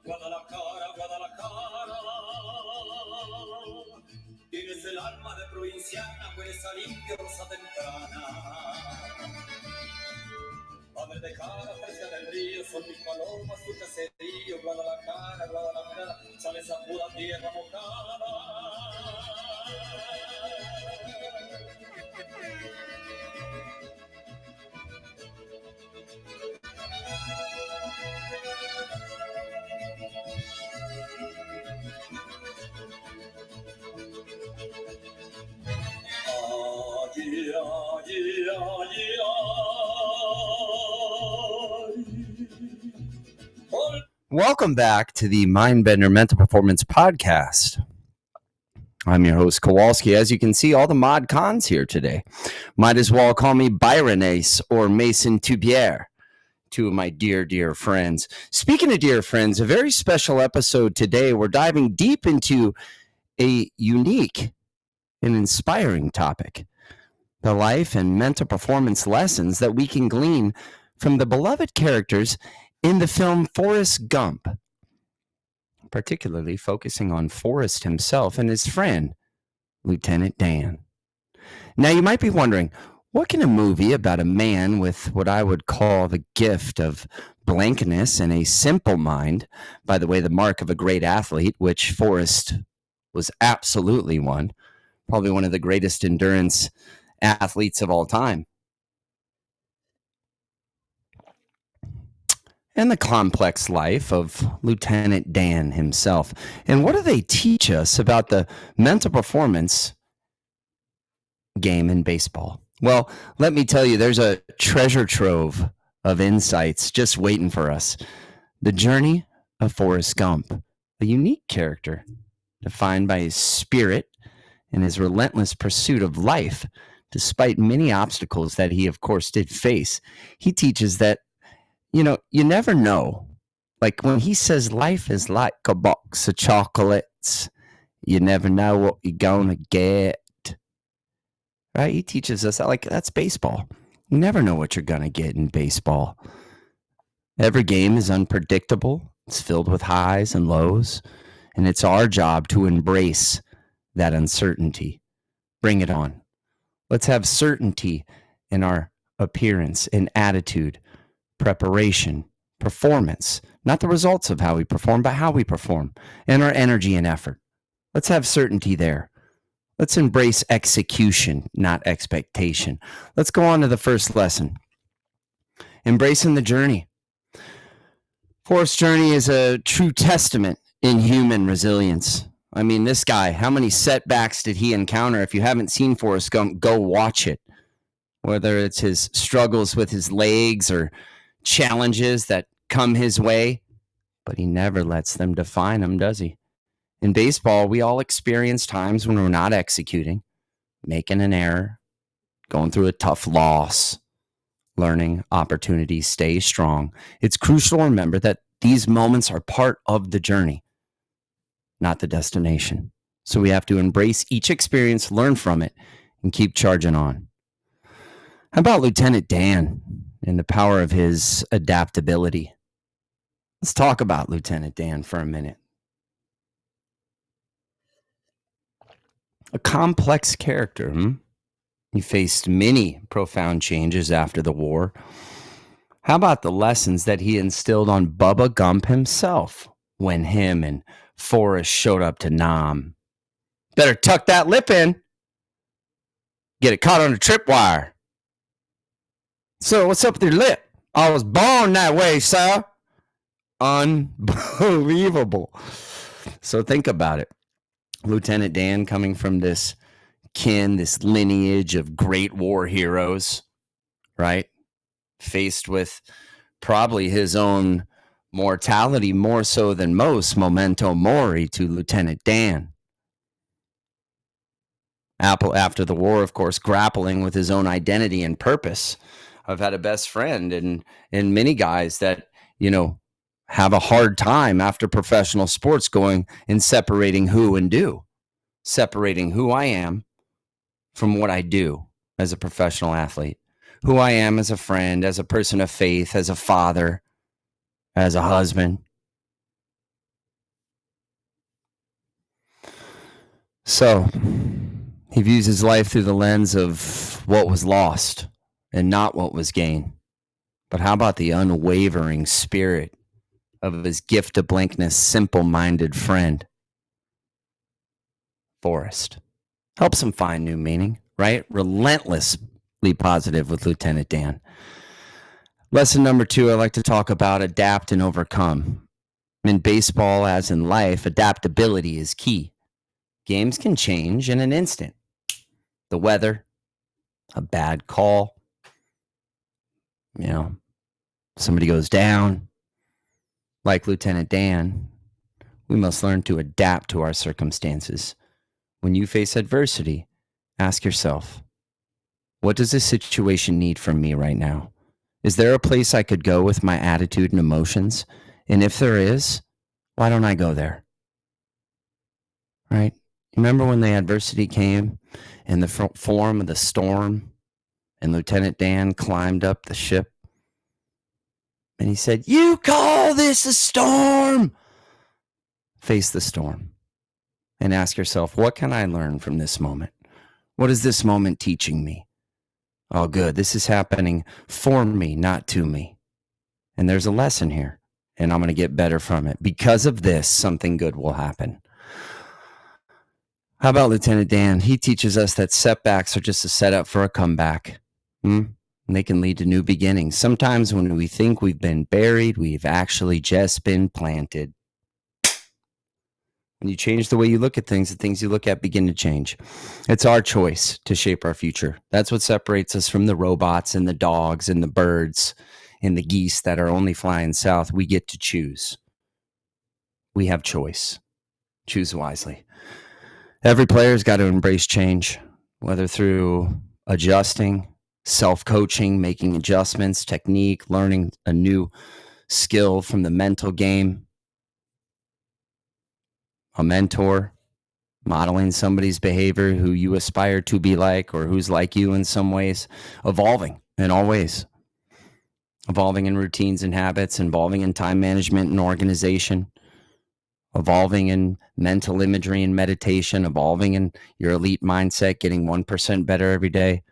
Guadalajara, Guadalajara. Tienes el alma de provinciana, hueles a limpio rosa temprana. Madre de cara, fresca del río, son mis palomas, tu caserío. Guadalajara, Guadalajara, sales a pura tierra mojada. Welcome back to the Mindbender Mental Performance Podcast. I'm your host, Kowalski. As you can see, all the mod cons here today. Might as well call me Byron Ace or Mason Tubiere, two of my dear, dear friends. Speaking of dear friends, a very special episode today. We're diving deep into a unique and inspiring topic, the life and mental performance lessons that we can glean from the beloved characters in the film Forrest Gump, particularly focusing on Forrest himself and his friend, Lieutenant Dan. Now, you might be wondering, what can a movie about a man with what I would call the gift of blankness and a simple mind, by the way, the mark of a great athlete, which Forrest was absolutely one, probably one of the greatest endurance athletes of all time, and the complex life of Lieutenant Dan himself. And what do they teach us about the mental performance game in baseball? Well, let me tell you, there's a treasure trove of insights just waiting for us. The journey of Forrest Gump, a unique character defined by his spirit and his relentless pursuit of life, despite many obstacles that he, of course, did face. He teaches that, you never know. Like when he says life is like a box of chocolates, you never know what you're going to get. Right? He teaches us that, like, that's baseball. You never know what you're going to get in baseball. Every game is unpredictable. It's filled with highs and lows. And it's our job to embrace that uncertainty. Bring it on. Let's have certainty in our appearance and attitude, preparation, performance, not the results of how we perform, but how we perform, and our energy and effort. Let's have certainty there. Let's embrace execution, not expectation. Let's go on to the first lesson. Embracing the journey. Forrest's journey is a true testament in human resilience. I mean, this guy, how many setbacks did he encounter? If you haven't seen Forrest Gump, go watch it. Whether it's his struggles with his legs or challenges that come his way, but he never lets them define him, does he? In baseball, we all experience times when we're not executing, making an error, going through a tough loss, learning opportunities, stay strong. It's crucial to remember that these moments are part of the journey, not the destination. So we have to embrace each experience, learn from it, and keep charging on. How about Lieutenant Dan and the power of his adaptability? Let's talk about Lieutenant Dan for a minute. A complex character. He faced many profound changes after the war. How about the lessons that he instilled on Bubba Gump himself when him and Forrest showed up to Nam? Better tuck that lip in. Get it caught on a tripwire. So what's up with your lip? I was born that way, sir. Unbelievable. So think about it. Lieutenant Dan coming from this lineage of great war heroes, right? Faced with probably his own mortality more so than most, memento mori to Lieutenant Dan. After the war, of course, grappling with his own identity and purpose. I've had a best friend and many guys that, have a hard time after professional sports going and separating who and do, separating who I am from what I do as a professional athlete, who I am as a friend, as a person of faith, as a father, as a husband. So he views his life through the lens of what was lost and not what was gained. But how about the unwavering spirit of his gift of blankness, simple-minded friend, Forrest? Helps him find new meaning, right? Relentlessly positive with Lieutenant Dan. Lesson number 2, I like to talk about adapt and overcome. In baseball, as in life, adaptability is key. Games can change in an instant. The weather, a bad call, somebody goes down. Like Lieutenant Dan, we must learn to adapt to our circumstances. When you face adversity, ask yourself, what does this situation need from me right now? Is there a place I could go with my attitude and emotions? And if there is, why don't I go there? Right? Remember when the adversity came in the form of the storm and Lieutenant Dan climbed up the ship and he said, "You call this a storm?" Face the storm and ask yourself, what can I learn from this moment? What is this moment teaching me? Oh, good. This is happening for me, not to me. And there's a lesson here, and I'm going to get better from it. Because of this, something good will happen. How about Lieutenant Dan? He teaches us that setbacks are just a setup for a comeback. And they can lead to new beginnings. Sometimes when we think we've been buried, we've actually just been planted. When you change the way you look at things, the things you look at begin to change. It's our choice to shape our future. That's what separates us from the robots and the dogs and the birds and the geese that are only flying south. We get to choose. We have choice. Choose wisely. Every player's got to embrace change, whether through adjusting, self-coaching, making adjustments, technique, learning a new skill from the mental game, a mentor, modeling somebody's behavior who you aspire to be like or who's like you in some ways, evolving in all ways, evolving in routines and habits, evolving in time management and organization, evolving in mental imagery and meditation, evolving in your elite mindset, getting 1% better every day.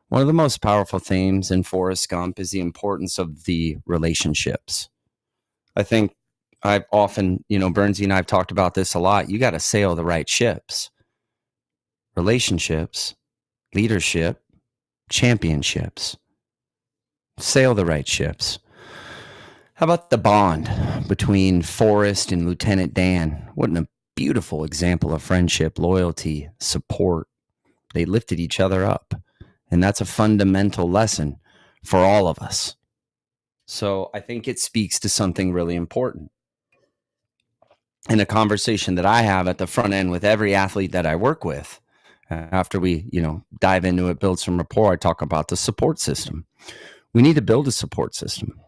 One of the most powerful themes in Forrest Gump is the importance of the relationships. I think I've often, Bernsey and I've talked about this a lot. You got to sail the right ships. Relationships, leadership, championships. Sail the right ships. How about the bond between Forrest and Lieutenant Dan? What a beautiful example of friendship, loyalty, support. They lifted each other up. And that's a fundamental lesson for all of us. So I think it speaks to something really important. In a conversation that I have at the front end with every athlete that I work with, after we, dive into it, build some rapport, I talk about the support system. We need to build a support system.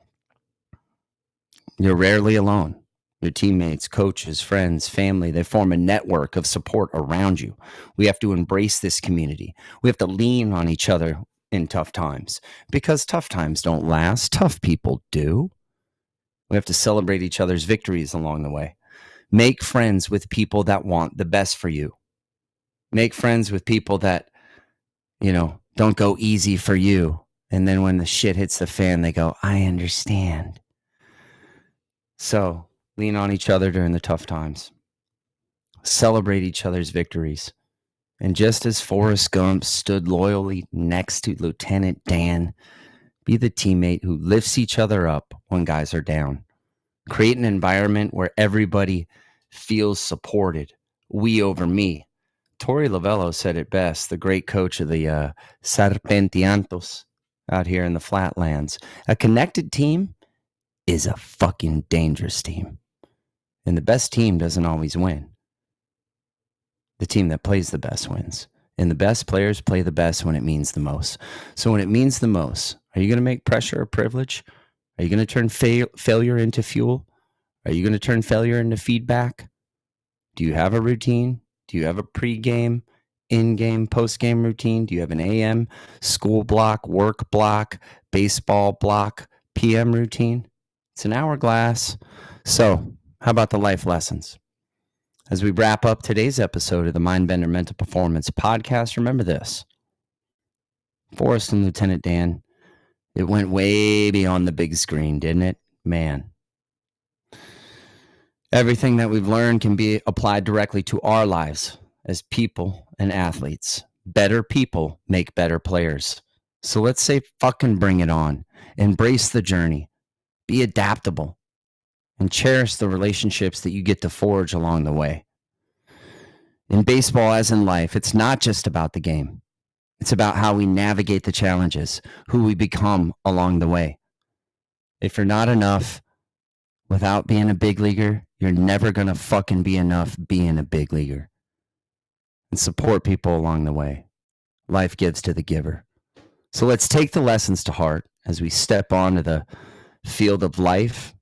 You're rarely alone. Your teammates, coaches, friends, family, they form a network of support around you. We have to embrace this community. We have to lean on each other in tough times because tough times don't last. Tough people do. We have to celebrate each other's victories along the way. Make friends with people that want the best for you. Make friends with people that, don't go easy for you. And then when the shit hits the fan, they go, I understand. So lean on each other during the tough times. Celebrate each other's victories. And just as Forrest Gump stood loyally next to Lieutenant Dan, be the teammate who lifts each other up when guys are down. Create an environment where everybody feels supported. We over me. Torey Lovello said it best, the great coach of the Serpentiantos out here in the flatlands. A connected team is a fucking dangerous team. And the best team doesn't always win. The team that plays the best wins. And the best players play the best when it means the most. So when it means the most, are you going to make pressure a privilege? Are you going to turn failure into fuel? Are you going to turn failure into feedback? Do you have a routine? Do you have a pre-game, in-game, post-game routine? Do you have an AM, school block, work block, baseball block, PM routine? It's an hourglass. So how about the life lessons? As we wrap up today's episode of the Mindbender Mental Performance Podcast, remember this. Forrest and Lieutenant Dan, it went way beyond the big screen, didn't it? Man. Everything that we've learned can be applied directly to our lives as people and athletes. Better people make better players. So let's say fucking bring it on. Embrace the journey. Be adaptable. And cherish the relationships that you get to forge along the way. In baseball, as in life, it's not just about the game. It's about how we navigate the challenges, who we become along the way. If you're not enough without being a big leaguer, you're never going to fucking be enough being a big leaguer. And support people along the way. Life gives to the giver. So let's take the lessons to heart as we step onto the field of life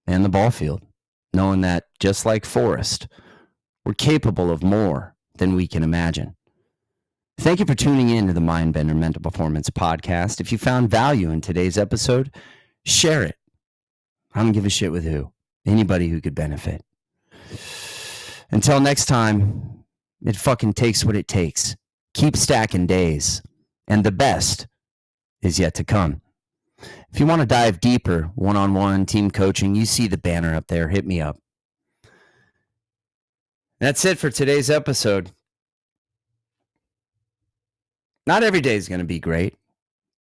and the ball field, knowing that just like Forrest, we're capable of more than we can imagine. Thank you for tuning in to the Mindbender Mental Performance Podcast. If you found value in today's episode, share it. I don't give a shit with who. Anybody who could benefit. Until next time, it fucking takes what it takes. Keep stacking days. And the best is yet to come. If you want to dive deeper, one-on-one team coaching, you see the banner up there. Hit me up. That's it for today's episode. Not every day is going to be great,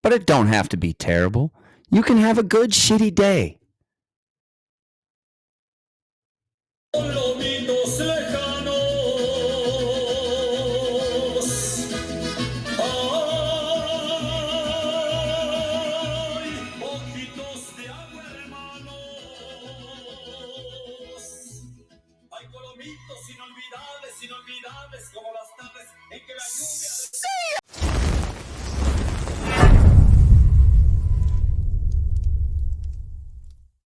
but it don't have to be terrible. You can have a good, shitty day. Inolvidables como las tardes en que la lluvia